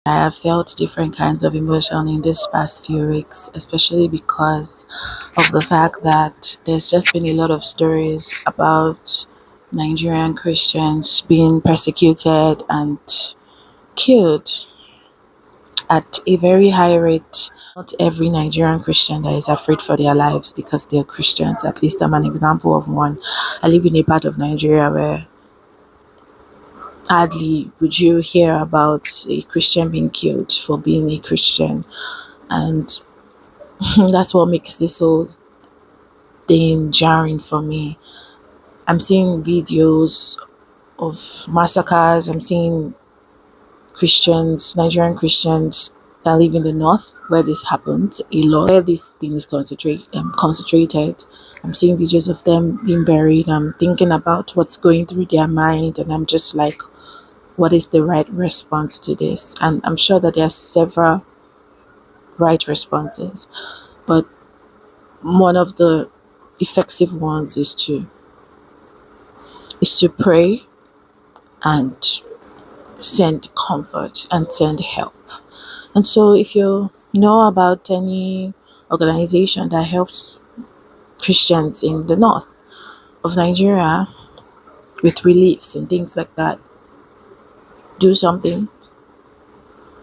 I have felt different kinds of emotion in this past few weeks, especially because of the fact that there's just been a lot of stories about Nigerian Christians being persecuted and killed at a very high rate. Not every Nigerian Christian that is afraid for their lives because they're Christians. At least I'm an example of one. I live in a part of Nigeria where hardly would you hear about a Christian being killed for being a Christian. And that's what makes this whole thing jarring for me. I'm seeing videos of massacres. I'm seeing Christians, Nigerian Christians that live in the north where this happens a lot, where this thing is concentrated. I'm seeing videos of them being buried. I'm thinking about what's going through their mind, and I'm just like, what is the right response to this? And I'm sure that there are several right responses, but one of the effective ones is to pray and send comfort and send help. And so if you know about any organization that helps Christians in the north of Nigeria with reliefs and things like that, do something,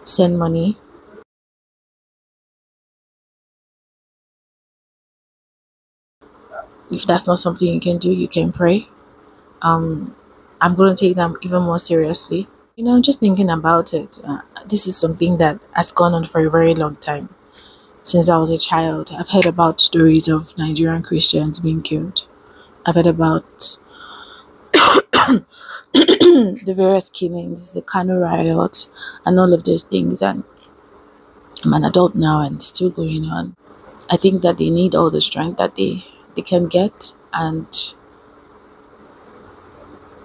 send money. If that's not something you can do, you can pray. I'm going to take them even more seriously. Just thinking about it, this is something that has gone on for a very long time. Since I was a child, I've heard about stories of Nigerian Christians being killed. I've heard about the various killings, the Kano riot, and all of those things. And I'm an adult now and it's still going on. I think that they need all the strength that they can get. And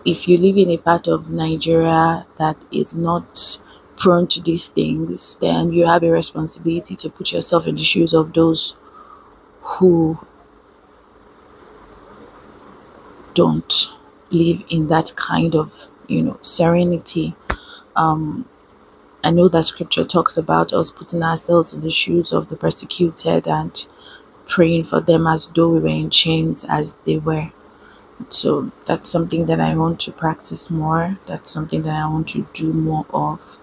if you live in a part of Nigeria that is not prone to these things, then you have a responsibility to put yourself in the shoes of those who don't live in that kind of serenity. I know that scripture talks about us putting ourselves in the shoes of the persecuted and praying for them as though we were in chains as they were. So that's something that I want to practice more. That's something that I want to do more of.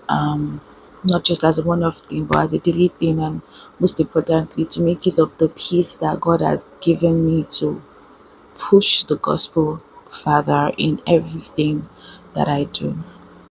Not just as a one-off thing, but as a daily thing, and most importantly, to make use of the peace that God has given me to push the gospel further in everything that I do.